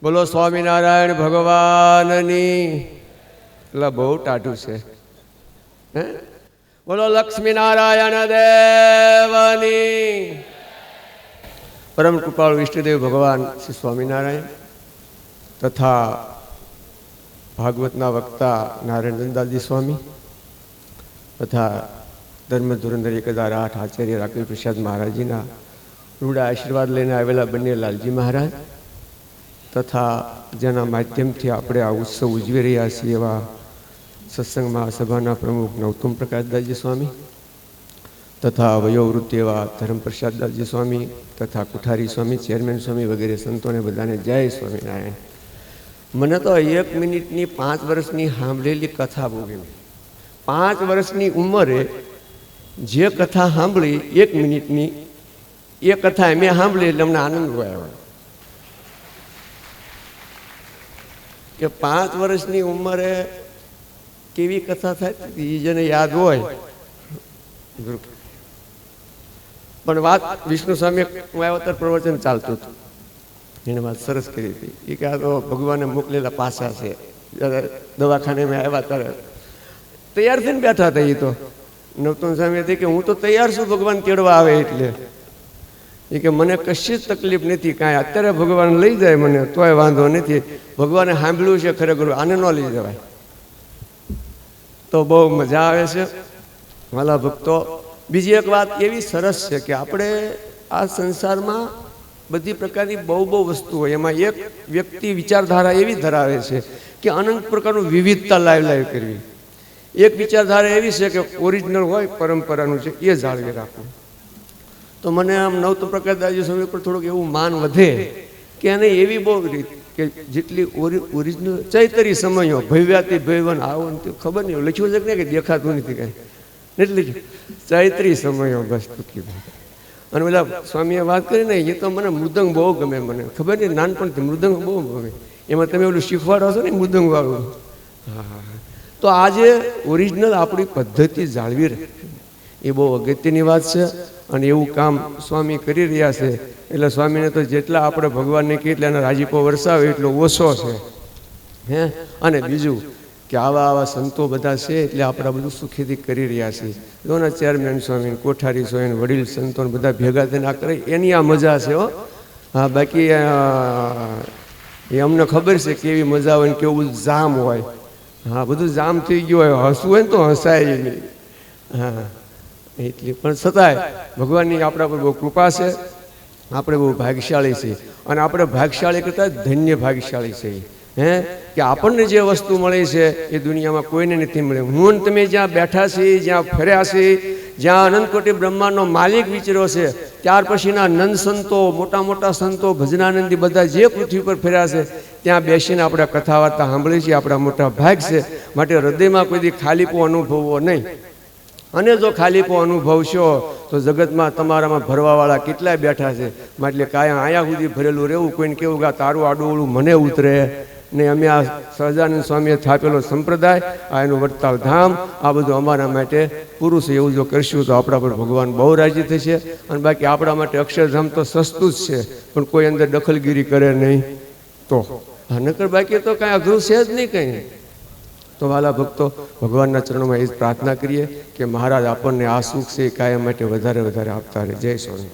બોલો સ્વામિનારાયણ ભગવાનની. એટલે બહુ ટાઢું છે. હે બોલો લક્ષ્મીનારાયણ દેવની. પરમ કૃપાળુ વિષ્ણુદેવ ભગવાન શ્રી સ્વામિનારાયણ તથા ભાગવતના વક્તા નારાયણ નંદાજી સ્વામી તથા ધર્મ ધુરંધર 1008 આચાર્ય રાકેશ પ્રસાદ મહારાજજીના રૂડા આશીર્વાદ લઈને આવેલા બંને લાલજી મહારાજ તથા જેના માધ્યમથી આપણે આ ઉત્સવ ઉજવી રહ્યા છીએ એવા સત્સંગ મહાસભાના પ્રમુખ નવતુમ પ્રકાશદાસજી સ્વામી તથા વયોવૃત્તિ એવા ધર્મપ્રસાદદાસજી સ્વામી તથા કુઠારી સ્વામી, ચેરમેન સ્વામી વગેરે સંતોને બધાને જય સ્વામિનારાયણ. મને તો 1 મિનિટની 5 વર્ષની સાંભળેલી કથા બહુ ગમી. 5 વર્ષની ઉંમરે જે કથા સાંભળી 1 મિનિટની એ કથા મેં સાંભળી એટલે અમને આનંદ આવ્યો કે 5 વર્ષની ઉંમરે કેવી કથા થાય એ જેને યાદ હોય. પણ વાત વિષ્ણુ સ્વામી અવતાર પ્રવચન ચાલતું હતું, એને વાત સરસ કરી હતી. એ કે આ તો ભગવાને મોકલેલા પાસા છે. જ્યારે દવાખાને મેં આવ્યા ત્યારે તૈયાર થઈને બેઠા હતા. એ તો નવતુમ સ્વામી હતી કે હું તો તૈયાર છું ભગવાન તેડવા આવે એટલે. એ કે મને કશી જ તકલીફ નથી કાંઈ. અત્યારે ભગવાન લઈ જાય મને તોય વાંધો નથી. ભગવાને સાંભળ્યું છે ખરેખર, આને ન લઈ જવાય. તો બહુ મજા આવે છે વાલા ભક્તો. બીજી એક વાત એવી સરસ છે કે આપણે આ સંસારમાં બધી પ્રકારની બહુ વસ્તુ હોય, એમાં એક વ્યક્તિ વિચારધારા એવી ધરાવે છે કે અનંત પ્રકારનું વિવિધતા લાઈવ કરવી. એક વિચારધારા એવી છે કે ઓરિજિનલ હોય પરંપરાનું છે એ જાળવી રાખવું. તો મને આમ નવતુમ પ્રકાશદાસજી સ્વામી પર થોડુંક એવું માન વધે કે એને એવી બહુ રીત કે જેટલી ઓરિજિનલ ચૈતરી સમયો ભવ્યાથી ભયવન આવો ખબર નહીં લખ્યું છે કે દેખાતું નથી કાંઈ એટલે ચૈત્રી સમયો બસ ટૂંકી. અને પેલા સ્વામીએ વાત કરી ને એ તો મને મૃદંગ બહુ ગમે. મને ખબર નહીં નાનપણથી મૃદંગ બહુ ગમે. એમાં તમે ઓલું શીખવાડો છો ને મૃદંગ વાળું. હા, તો આજે ઓરિજિનલ આપણી પદ્ધતિ જાળવી રાખવી એ બહુ અગત્યની વાત છે. અને એવું કામ સ્વામી કરી રહ્યા છે એટલે સ્વામીને તો જેટલા આપણે ભગવાનને કહે એટલે એનો રાજીપો વરસાવે એટલો ઓછો છે. હે અને બીજું કે આવા સંતો બધા છે એટલે આપણે બધું સુખેથી કરી રહ્યા છીએ. દોના ચેરમેન સ્વામી, કોઠારી સ્વામી, વડીલ સંતો બધા ભેગા થઈને આ કરે એની આ મજા છે. હો હા, બાકી એ અમને ખબર છે કેવી મજા હોય ને કેવું બધું જામ હોય. હા, બધું જામ થઈ ગયું હોય, હસવું હોય ને તો હસાય નહીં. હા, એટલી પણ છતાંય ભગવાનની આપણા પર બહુ કૃપા છે. આપણે બહુ ભાગ્યશાળી છીએ અને આપણે ભાગ્યશાળી કરતાં ધન્ય ભાગ્યશાળી છીએ. હે કે આપણને જે વસ્તુ મળી છે એ દુનિયામાં કોઈને નથી મળે. હું તમે જ્યાં બેઠા છીએ, જ્યાં ફર્યા છીએ, જ્યાં અનંતકોટી બ્રહ્માંડનો માલિક વિચર્યો છે, ત્યાર પછીના નંદ સંતો, મોટા મોટા સંતો, ભજનાનંદી બધા જે પૃથ્વી પર ફર્યા છે ત્યાં બેસીને આપણે કથા વાર્તા સાંભળીએ છીએ. આપણા મોટા ભાગ છે. માટે હૃદયમાં કોઈ દી ખાલીપો અનુભવવો નહીં. અને જો ખાલીપો અનુભવશો તો જગતમાં તમારામાં ભરવાવાળા કેટલાય બેઠા છે. એટલે કાયમ આયા સુધી ભરેલું રહેવું. કોઈને કેવું કે તારું આડું મને ઉતરે ને અમે આ સહજાનંદ સ્વામીએ સ્થાપેલો સંપ્રદાય, આ એનું વડતાલ ધામ, આ બધું અમારા માટે પૂરું છે. એવું જો કરશું તો આપણા પર ભગવાન બહુ રાજી થશે. અને બાકી આપણા માટે અક્ષરધામ તો સસ્તું જ છે, પણ કોઈ અંદર દખલગીરી કરે નહીં તો. નકર બાકી તો કાંઈ અઘરું છે જ નહીં કંઈ. તો વાલા ભક્તો, ભગવાનના ચરણોમાં એ જ પ્રાર્થના કરીએ કે મહારાજ આપણને આ સુખ છે કાયમ માટે વધારે આપતા રહે. જય સ્વામી.